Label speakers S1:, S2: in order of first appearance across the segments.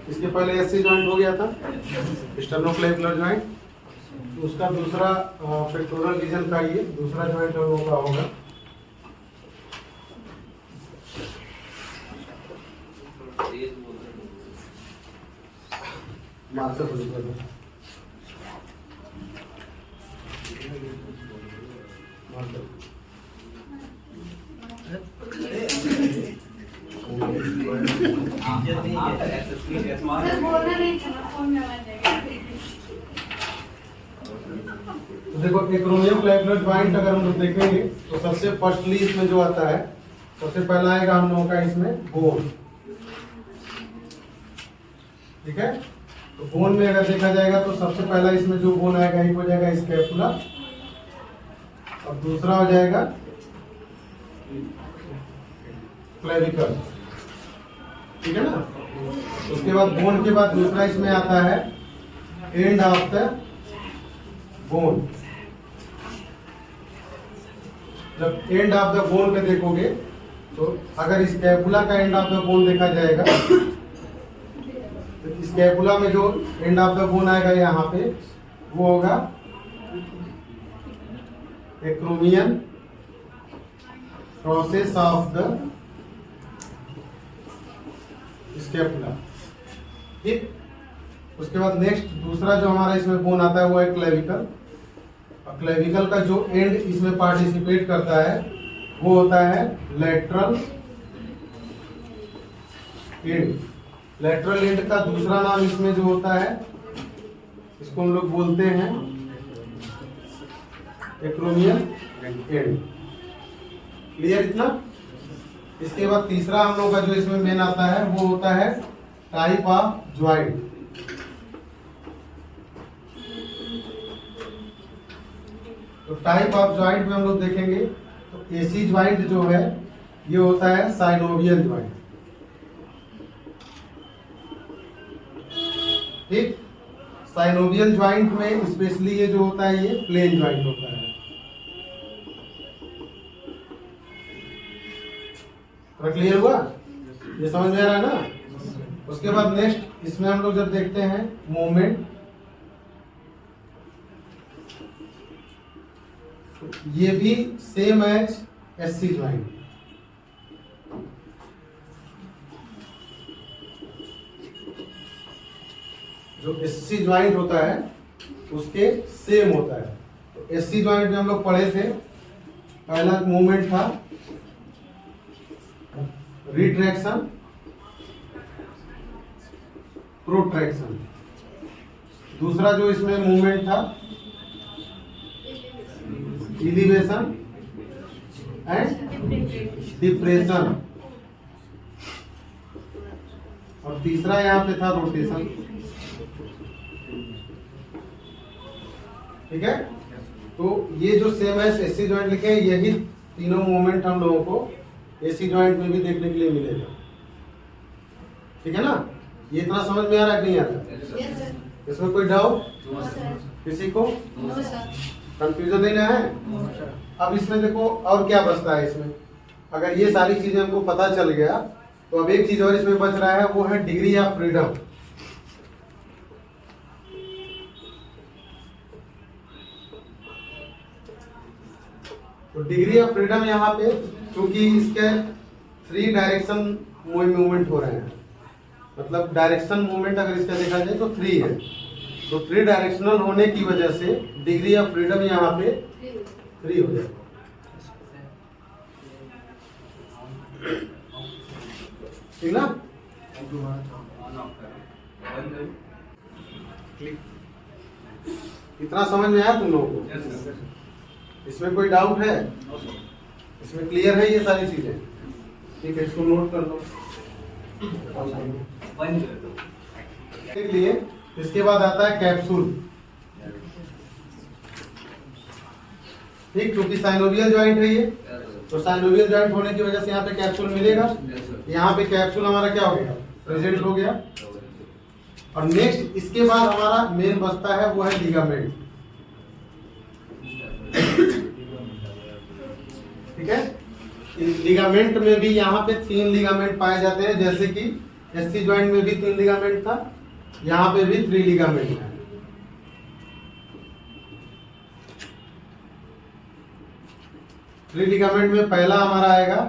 S1: इसके पहले SC joint हो गया था, स्टर्नोक्लेविकुलर ज्वाइंट। तो उसका दूसरा पेक्टोरल रीजन का ये दूसरा ज्वाइंट हम लोगों का होगा। मार्कर तो देखो एक्रोमियोक्लेविकुलर ज्वाइंट अगर हम लोग देखेंगे तो सबसे फर्स्टली इसमें जो आता है, सबसे पहला आएगा हम लोगों का इसमें बोन। ठीक है, तो बोन में अगर देखा जाएगा तो सबसे पहला इसमें जो बोन आएगा एक हो जाएगा स्कैपुला और दूसरा हो जाएगा क्लेविकल। ठीक है ना। उसके बाद बोन के बाद दूसरा इसमें आता है एंड ऑफ द बोन। जब एंड ऑफ द बोन में देखोगे तो अगर स्कैपुला का एंड ऑफ द बोन देखा जाएगा तो स्कैपुला में जो एंड ऑफ द बोन आएगा यहाँ पे वो होगा acromion process of the scapula. ठीक, उसके बाद नेक्स्ट दूसरा जो हमारा इसमें बोन आता है वो है क्लेविकल। और क्लेविकल का जो एंड इसमें पार्टिसिपेट करता है वो होता है लेटरल एंड। लेटरल एंड का दूसरा नाम इसमें जो होता है इसको हम लोग बोलते हैं एक्रोमियन एंड। क्लियर इतना। इसके बाद तीसरा हम लोग का जो इसमें मेन आता है वो होता है टाइप ऑफ ज्वाइंट। तो टाइप ऑफ ज्वाइंट में हम लोग देखेंगे तो एसी ज्वाइंट जो है ये होता है साइनोवियल ज्वाइंट। ठीक, साइनोवियल ज्वाइंट में स्पेशली ये जो होता है ये प्लेन ज्वाइंट होता है। तो क्लियर हुआ, ये समझ में आ रहा है ना। उसके बाद नेक्स्ट इसमें हम लोग जब देखते हैं मूवमेंट, तो ये भी सेम एज एससी ज्वाइंट। जो एससी ज्वाइंट होता है उसके सेम होता है। तो एससी ज्वाइंट में हम लोग पढ़े थे, पहला मूवमेंट था रिट्रैक्शन प्रोट्रैक्शन। दूसरा जो इसमें मूवमेंट था इलिवेशन एंड डिप्रेशन। और तीसरा यहाँ पे था रोटेशन। ठीक है, तो ये जो सेम है एसी ज्वाइंट लिखे हैं, यही तीनों मूवमेंट हम लोगों को एसी ज्वाइंट में भी देखने के लिए मिलेगा। ठीक है ना। ये इतना समझ में आ रहा है कि नहीं आ रहा? इसमें कोई डाउट किसी को? कंफ्यूजन नहीं है? अब इसमें देखो और क्या बचता है इसमें। अगर ये सारी चीजें हमको पता चल गया तो अब एक चीज और इसमें बच रहा है वो है डिग्री ऑफ फ्रीडम। तो डिग्री ऑफ फ्रीडम यहाँ पे क्योंकि इसके 3 डायरेक्शन मूवमेंट हो रहे हैं, मतलब डायरेक्शन मूवमेंट अगर इसका देखा जाए तो 3 है। तो 3 डायरेक्शनल होने की वजह से डिग्री ऑफ फ्रीडम यहाँ पे 3 हो जाएगा। ठीक ना। इतना समझ में आया तुम लोगों को? इसमें कोई डाउट है? इसमें क्लियर है ये सारी चीजें? ठीक है, इसको नोट कर लो। लिए इसके बाद आता है कैप्सूल। ठीक, क्योंकि साइनोवियल ज्वाइंट है ये, तो साइनोवियल ज्वाइंट होने की वजह से यहाँ पे कैप्सूल मिलेगा। यहाँ पे कैप्सूल हमारा क्या हो गया? प्रेजेंट हो गया। और नेक्स्ट इसके बाद हमारा मेन बचता है वो है लिगामेंट। ठीक है, लिगामेंट में भी यहाँ पे 3 लिगामेंट पाए जाते हैं, जैसे कि एससी ज्वाइंट में भी 3 लिगामेंट था, यहाँ पे भी 3 लिगामेंट है। थ्री लिगामेंट में पहला हमारा आएगा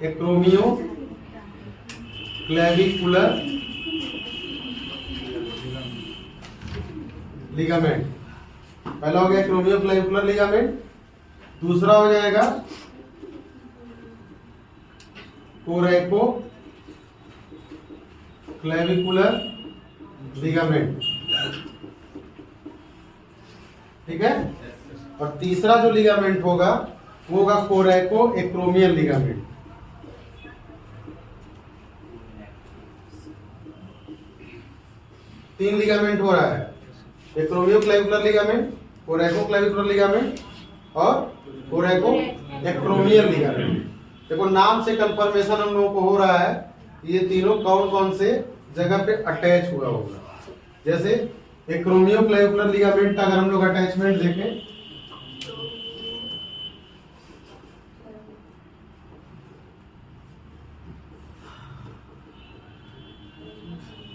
S1: एक्रोमियो क्लेविकुलर लिगामेंट, पहला हो गया एक्रोमियो क्लेविकुलर लिगामेंट। दूसरा हो जाएगा कोरेको क्लेविकुलर लिगामेंट, ठीक है। और तीसरा जो लिगामेंट होगा वो होगा कोरेको एक्रोमियल लिगामेंट। तीन लिगामेंट हो रहा है, acromioclavicular ligament, coracoclavicular ligament और कोरेको एक्रोमियल लिगामेंट। देखो नाम से कंफर्मेशन हम लोगों को हो रहा है ये तीनों कौन कौन से जगह पे अटैच हुआ होगा। जैसे एक्रोमियो क्लेविकुलर लिगामेंट का अगर हम लोग अटैचमेंट देखें,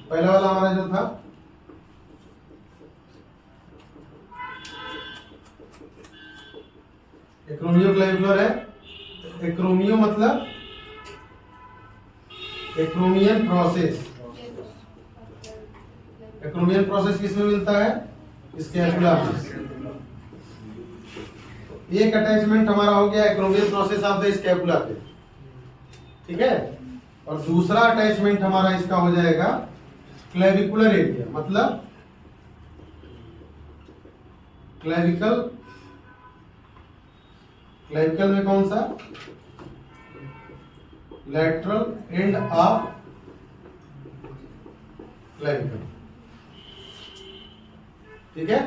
S1: पहला वाला हमारा जो था एक्रोमियो क्लेविकुलर है, एक्रोमियो मतलब एक्रोमियन प्रोसेस। एक्रोमियन प्रोसेस किसमें मिलता है? स्कैपुला में। एक अटैचमेंट हमारा हो गया acromion process of the scapula पे, ठीक है। और दूसरा अटैचमेंट हमारा इसका हो जाएगा क्लेविकुलर एरिया, मतलब क्लेविकल। क्लेविकल में कौन सा? लैटरल एंड ऑफ क्लेविकल, ठीक है।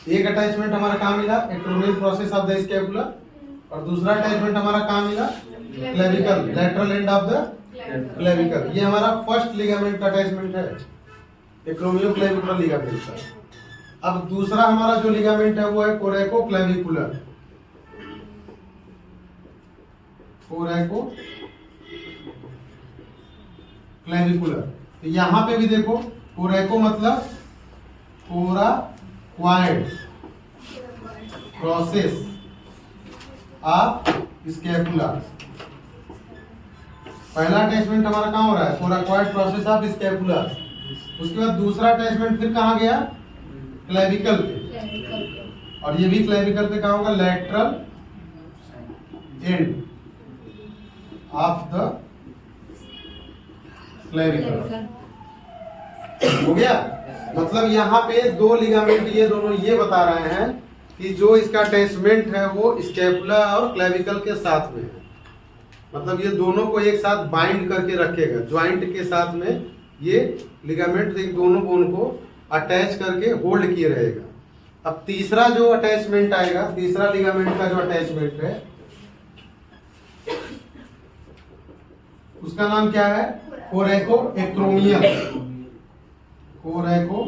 S1: एक अटैचमेंट हमारा कहां मिला? Acromial process of the scapula. और दूसरा अटैचमेंट हमारा कहां मिला? Clavicle, lateral and of the clavicle. ये हमारा फर्स्ट लिगामेंट का अटैचमेंट है, एक्रोमियो क्लेविकुलर लिगामेंट का। अब दूसरा हमारा जो लिगामेंट है वो है कोरेको क्लेविकुलर। कोरेको क्लेविकुलर, तो यहां पे भी देखो कोरेको मतलब कोराक्वाइड प्रोसेस ऑफ स्कैपुला। पहला अटैचमेंट हमारा कहां हो रहा है? कोराक्वाइड प्रोसेस ऑफ स्कैपुला। उसके बाद दूसरा अटैचमेंट फिर कहां गया? क्लेविकल पे। और ये भी क्लेविकल पे कहां होगा? Lateral and of the clavicle. हो गया। मतलब यहाँ पे दो लिगामेंट ये दोनों ये बता रहे हैं कि जो इसका अटैचमेंट है वो स्कैपुला और क्लेविकल के साथ में है। मतलब ये दोनों को एक साथ बाइंड करके रखेगा, ज्वाइंट के साथ में ये लिगामेंट एक दोनों बोन को अटैच करके होल्ड किए रहेगा। अब तीसरा जो अटैचमेंट आएगा, तीसरा लिगामेंट का जो अटैचमेंट है उसका नाम क्या है? कोरेको एक्रोमियल। कोरेको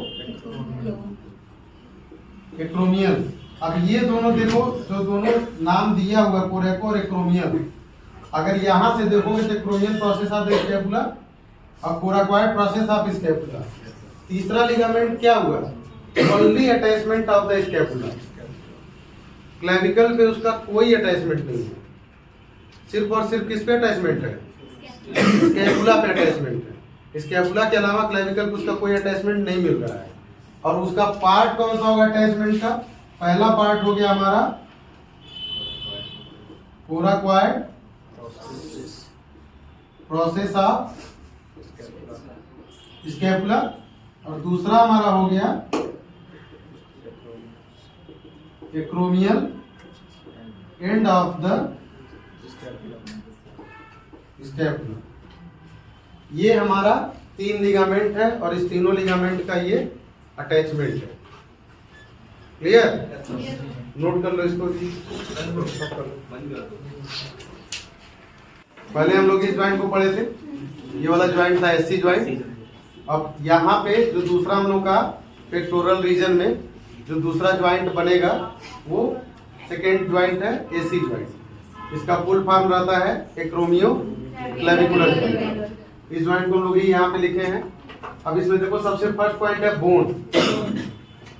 S1: एक्रोमियल। अब ये दोनों देखो, जो दोनों नाम दिया हुआ कोरेको और एक्रोमियल, अगर यहां से देखोगे तो acromial process of the scapula और कोराक्वाइड प्रोसेस ऑफ स्कैपुला। तीसरा लिगामेंट क्या हुआ? Only attachment of the scapula. Clavicle पे उसका कोई अटैचमेंट नहीं है, सिर्फ और सिर्फ किस पे अटैचमेंट है? स्कैपुला पे अटैचमेंट है। स्कैपुला के अलावा क्लेविकल पे उसका कोई अटैचमेंट नहीं मिल रहा है। और उसका पार्ट कौन सा होगा अटैचमेंट का? पहला पार्ट हो गया हमारा कोराक्वाइड प्रोसेस ऑफ स्कैपुला और दूसरा हमारा हो गया acromial end of the scapula. ये हमारा 3 लिगामेंट है और इस तीनों लिगामेंट का ये अटैचमेंट है। क्लियर? नोट कर लो इसको। पहले हम लोग इस ज्वाइंट को पढ़े थे, ये वाला ज्वाइंट था एससी ज्वाइंट। अब यहाँ पे जो दूसरा हम लोग का पेक्टोरल रीजन में जो दूसरा ज्वाइंट बनेगा वो सेकेंड ज्वाइंट है एसी ज्वाइंट। इसका फुल फॉर्म रहता है एक्रोमियो क्लेविकुलर ज्वाइंट। इस ज्वाइंट को हम लोग यहाँ पे लिखे हैं। अब इसमें देखो सबसे फर्स्ट पॉइंट है बोन।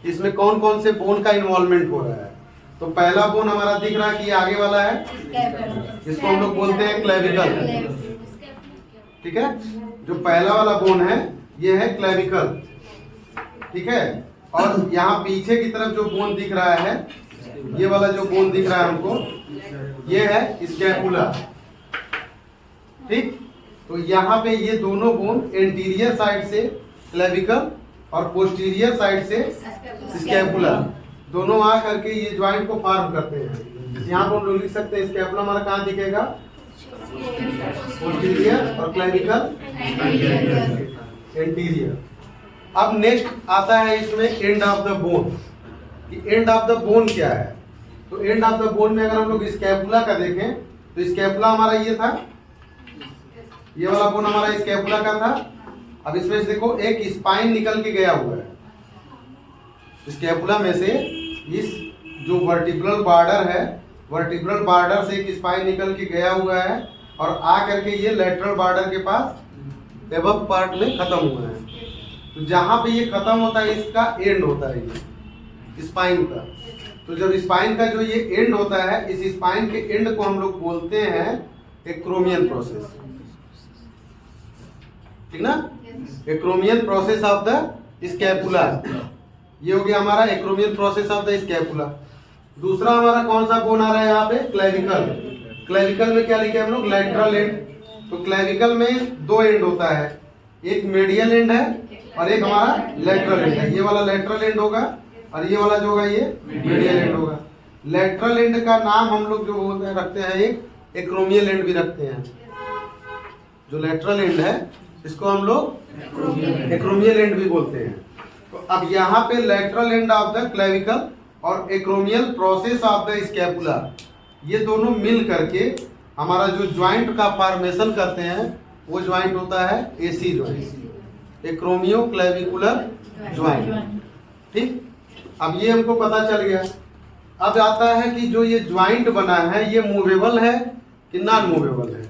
S1: इसमें कौन कौन से बोन का इन्वॉल्वमेंट हो रहा है। तो पहला बोन हमारा दिख रहा है कि ये आगे वाला है, इसको हम लोग बोलते हैं क्लेविकल। ठीक है, जो पहला वाला बोन है ये है क्लेविकल। ठीक है, और यहाँ पीछे की तरफ जो बोन दिख रहा है, ये वाला जो बोन दिख रहा है हमको, ये है स्कैपुला। ठीक, तो यहाँ पे ये दोनों बोन एंटीरियर साइड से क्लेविकल और पोस्टीरियर साइड से स्कैपुला, दोनों आ करके ये ज्वाइंट को फॉर्म करते हैं। यहाँ पर हम लोग लिख सकते हैं स्कैपुला हमारा कहाँ दिखेगा, पोस्टीरियर, और क्लेविकल एंटीरियर। अब नेक्स्ट आता है इसमें एंड ऑफ द बोन, कि एंड ऑफ द बोन क्या है। तो एंड ऑफ द बोन में अगर हम लोग स्कैपुला का देखें तो स्कैपुला हमारा ये था, ये वाला बोन हमारा स्कैपुला का था। अब इसमें से देखो एक स्पाइन निकल के गया हुआ है स्कैपुला में से। इस जो वर्टिब्रल बॉर्डर है, वर्टिब्रल बॉर्डर से एक स्पाइन निकल के गया हुआ है और आ करके ये लेटरल बॉर्डर के पास एबव पार्ट में खत्म हुआ है। तो जहां पे ये खत्म होता है इसका एंड होता है ये स्पाइन का। तो जब स्पाइन का जो ये एंड होता है, इस स्पाइन के एंड को हम लोग बोलते हैं एक्रोमियन प्रोसेस। ठीक ना, acromion process of the scapula. ये हो गया हमारा acromion process of the scapula. दूसरा हमारा कौन सा बोन आ रहा है यहाँ पे, क्लेविकल। क्लेविकल में क्या लिखे हम लोग, लेटरल एंड। तो क्लेविकल में दो एंड होता है, एक मीडियल एंड है और एक हमारा लेटरल एंड है। ये वाला लेटरल एंड होगा और ये वाला जो होगा ये मीडियल एंड होगा। लेटरल एंड का नाम हम लोग जो बोलते हैं रखते हैं एक एक्रोमियल एंड भी रखते हैं। जो लेटरल एंड है इसको हम लोग एक्रोमियल एंड भी बोलते हैं। तो अब यहाँ पे lateral end of the clavicle और acromial process of the scapula, ये दोनों मिल करके हमारा जो ज्वाइंट का फॉर्मेशन करते हैं वो ज्वाइंट होता है एसी ज्वाइंट, एक्रोमियो क्लेविकुलर ज्वाइंट। ठीक, अब ये हमको पता चल गया। अब आता है कि जो ये ज्वाइंट बना है ये मूवेबल है कि नॉन मूवेबल है।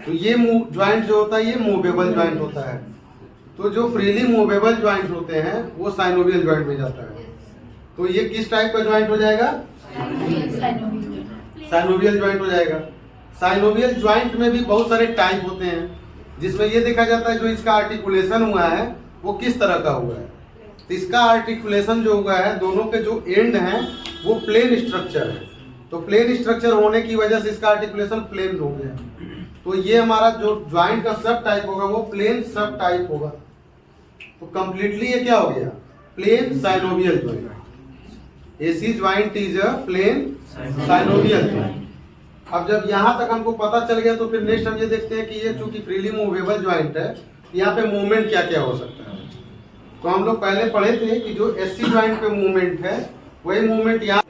S1: तो ये ज्वाइंट जो होता है ये मूवेबल ज्वाइंट होता है। तो जो फ्रीली मूवेबल ज्वाइंट होते हैं वो साइनोवियल ज्वाइंट में जाता है। तो ये किस टाइप का ज्वाइंट हो जाएगा, साइनोवियल ज्वाइंट हो जाएगा। साइनोवियल ज्वाइंट में भी बहुत सारे टाइप होते हैं, जिसमें ये देखा जाता है जो इसका आर्टिकुलेशन हुआ है वो किस तरह का हुआ है। तो इसका आर्टिकुलेशन जो हुआ है, दोनों के जो एंड हैं वो प्लेन स्ट्रक्चर है। तो प्लेन स्ट्रक्चर होने की वजह से इसका आर्टिकुलेशन प्लेन हो गया। तो ये हमारा जो ज्वाइंट का सब टाइप होगा वो प्लेन सब टाइप होगा। तो कंप्लीटली ये क्या हो गया, plane synovial joint. AC joint is a plane synovial joint. अब जब यहाँ तक हमको पता चल गया तो फिर नेक्स्ट हम ये देखते हैं कि ये चूंकि फ्रीली मूवेबल ज्वाइंट है, यहाँ पे मूवमेंट क्या क्या हो सकता है। तो हम लोग पहले पढ़े थे कि जो एससी ज्वाइंट पे मूवमेंट है वही मूवमेंट यहाँ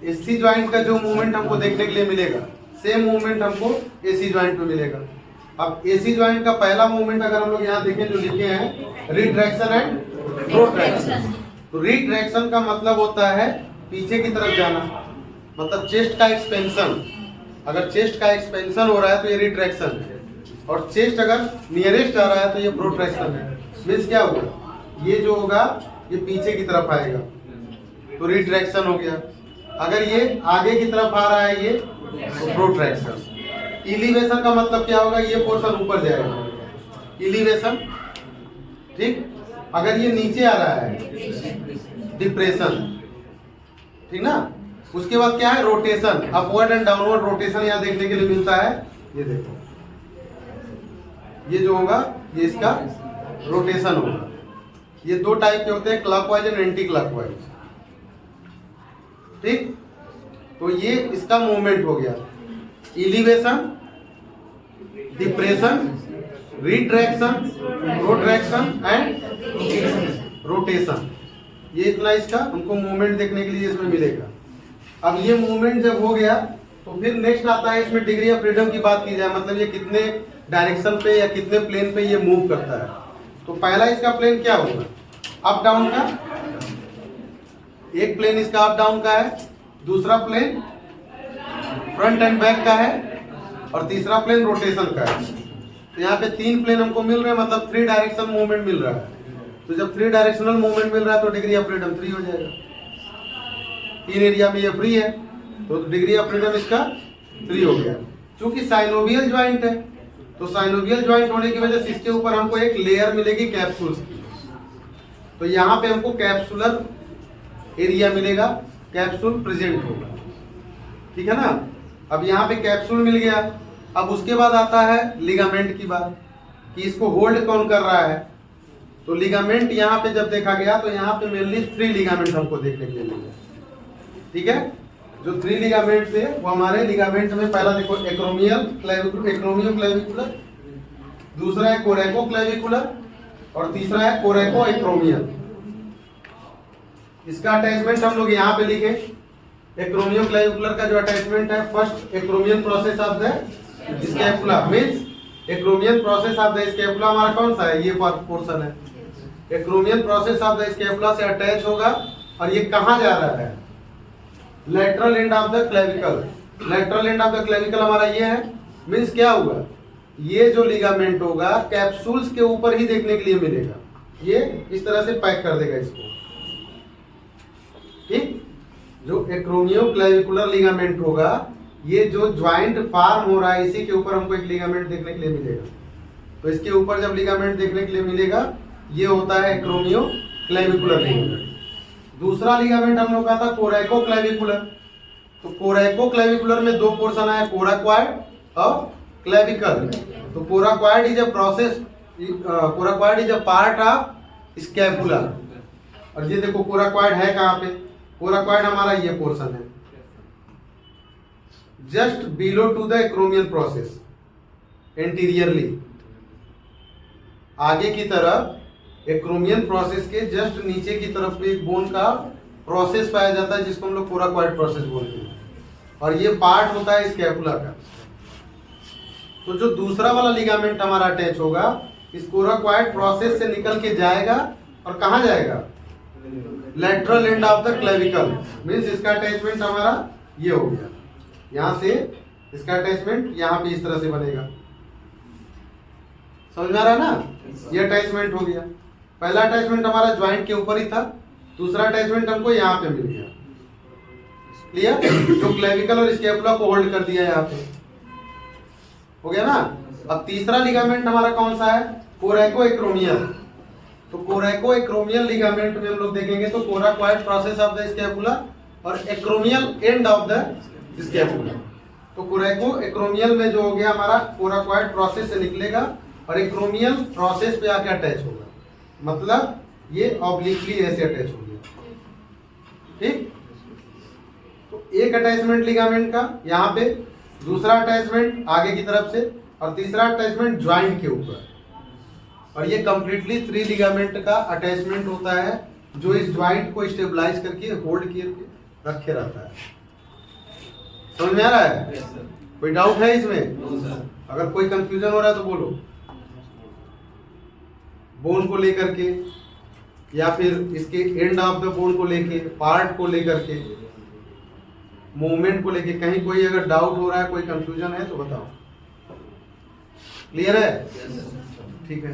S1: एससी ज्वाइंट का जो मूवमेंट हमको देखने के लिए मिलेगा, सेम मूवमेंट हमको एसी ज्वाइंट पे मिलेगा। अब एसी ज्वाइंट का पहला मूवमेंट अगर हम लोग यहाँ देखें जो लिखे हैं रिट्रैक्शन एंड प्रोट्रैक्शन। तो रिट्रैक्शन का मतलब होता है पीछे की तरफ जाना, मतलब चेस्ट का एक्सपेंशन। अगर चेस्ट का एक्सपेंशन हो रहा है तो ये रिट्रैक्शन है, और चेस्ट अगर नियरेस्ट आ रहा है तो ये प्रोट्रैक्शन है। मीन्स क्या होगा, ये जो होगा ये पीछे की तरफ आएगा तो रिट्रैक्शन हो गया। अगर ये आगे की तरफ आ रहा है ये तो प्रोट्रैक्शन। इलिवेशन का मतलब क्या होगा, ये पोर्शन ऊपर जाएगा, इलिवेशन। ठीक, अगर ये नीचे आ रहा है डिप्रेशन। ठीक ना, उसके बाद क्या है rotation, upward and downward rotation यहाँ देखने के लिए मिलता है। ये देखो, ये जो होगा ये इसका रोटेशन होगा। ये दो टाइप के होते हैं, क्लॉकवाइज एंड एंटी क्लॉकवाइज। ठीक, तो ये इसका मूवमेंट हो गया, elevation, depression, retraction, protraction and rotation. ये इतना इसका हमको मूवमेंट देखने के लिए इसमें मिलेगा। अब ये मूवमेंट जब हो गया तो फिर नेक्स्ट आता है इसमें डिग्री ऑफ फ्रीडम की बात की जाए, मतलब ये कितने डायरेक्शन पे या कितने प्लेन पे ये मूव करता है। तो पहला इसका प्लेन क्या होगा, अप डाउन का। एक प्लेन इसका अप डाउन का है, दूसरा प्लेन फ्रंट एंड बैक का है, और तीसरा प्लेन रोटेशन का है। तो यहाँ पे 3 प्लेन हमको मिल रहे हैं, मतलब 3 डायरेक्शन मूवमेंट मिल रहा है। तो जब 3 डायरेक्शनल मूवमेंट मिल रहा है तो डिग्री ऑफ फ्रीडम 3 हो जाएगा। 3 एरिया में ये फ्री है तो डिग्री ऑफ फ्रीडम इसका 3 हो गया। क्योंकि साइनोवियल ज्वाइंट है तो साइनोवियल ज्वाइंट होने की वजह से इसके ऊपर हमको एक लेयर मिलेगी कैप्सूल्स की। तो यहाँ पे हमको कैप्सुलर एरिया मिलेगा, कैप्सूल प्रेजेंट होगा, ठीक है ना। अब यहाँ पे कैप्सूल मिल गया। अब उसके बाद आता है लिगामेंट की बात कि इसको होल्ड कौन कर रहा है। तो लिगामेंट यहाँ पे जब देखा गया तो यहाँ पे मेनली 3 लिगामेंट हमको देखने के लिए मिले, ठीक है। जो 3 लिगामेंट थे वो हमारे लिगामेंट में पहला देखो एक्रोमियो क्लेविकुलर, दूसरा है कोरेको क्लेविकुलर और तीसरा है कोरेको एक्रोमियल। इसका अटैचमेंट हम लोग यहाँ पे लिखे। एक्रोमियो क्लेविकुलर का जो अटैचमेंट है, first acromion process of the scapula means acromion process of the scapula हमारा कौन सा है, ये पोर्शन है। Acromion process of the scapula से अटैच होगा और ये कहाँ जा रहा है, lateral end of the clavicle. Lateral end of the clavicle हमारा ये है, मींस क्या हुआ, ये जो लिगामेंट होगा कैप्सूल्स के ऊपर ही देखने के लिए मिलेगा। ये इस तरह से पैक कर देगा इसको, ठीक। जो एक्रोमियो क्लेविकुलर लिगामेंट होगा, ये जो ज्वाइंट फॉर्म हो रहा है इसी के ऊपर हमको एक लिगामेंट देखने के लिए मिलेगा। तो इसके ऊपर जब लिगामेंट देखने के लिए मिलेगा, ये होता है एक्रोमियो क्लेविकुलर लिगामेंट। दूसरा लिगामेंट हम लोग का था कोरेको क्लेविकुलर। तो कोरेको क्लेविकुलर में 2 पोर्शन है, कोराक्वाइड और क्लेविकल। तो coracoid is a process, coracoid is a part of scapula. और ये देखो कोराक्वाइड है कहाँ पे, कोराक्वाइड हमारा ये पोर्शन है just below to the acromial process anteriorly. आगे की तरफ एक्रोमियल प्रोसेस के जस्ट नीचे की तरफ में एक बोन का प्रोसेस पाया जाता है जिसको हम लोग कोराक्वाइड प्रोसेस बोलते हैं, और ये पार्ट होता है स्कैपुला का। तो जो दूसरा वाला लिगामेंट हमारा अटैच होगा इस कोराक्वाइड प्रोसेस से निकल के जाएगा और कहाँ जाएगा, lateral end of the clavicle. Means इसका अटैचमेंट हमारा ये हो गया, यहाँ से इसका अटैचमेंट यहाँ पे इस तरह से बनेगा। समझ में आ रहा है ना, ये अटैचमेंट हो गया। पहला अटैचमेंट हमारा ज्वाइंट के ऊपर ही था, दूसरा अटैचमेंट हमको यहाँ पे मिल गया, क्लियर। जो क्लेविकल और स्कैपुला को होल्ड कर दिया यहाँ पे, हो गया ना। अब तीसरा लिगामेंट हमारा कौन सा है, कोरेको एक्रोमियल। तो कोरेको एक्रोमियल लिगामेंट में हम लोग देखेंगे तो कोराक्वाइड प्रोसेस ऑफ द स्कैपुला और acromial end of the scapula. तो कोरेको एक्रोमियल में जो हो गया हमारा कोराक्वाइड प्रोसेस से निकलेगा और एक्रोमियल प्रोसेस पे आके अटैच होगा, मतलब ये ऑब्लिकली ऐसे अटैच हो गया, ठीक। तो एक अटैचमेंट लिगामेंट का यहाँ पे, दूसरा अटैचमेंट आगे की तरफ से और तीसरा अटैचमेंट ज्वाइंट के ऊपर। और ये कंप्लीटली 3 लिगामेंट का अटैचमेंट होता है जो इस ज्वाइंट को स्टेबलाइज करके होल्ड करके रखे रहता है। समझ में आ रहा है, कोई डाउट है इसमें? अगर कोई कंफ्यूजन हो रहा है तो बोलो। बोन को लेकर के या फिर इसके एंड ऑफ द बोन को लेके, पार्ट को लेकर के, मूवमेंट को लेके कहीं कोई अगर डाउट हो रहा है, कोई कंफ्यूजन है तो बताओ। क्लियर है? ठीक है।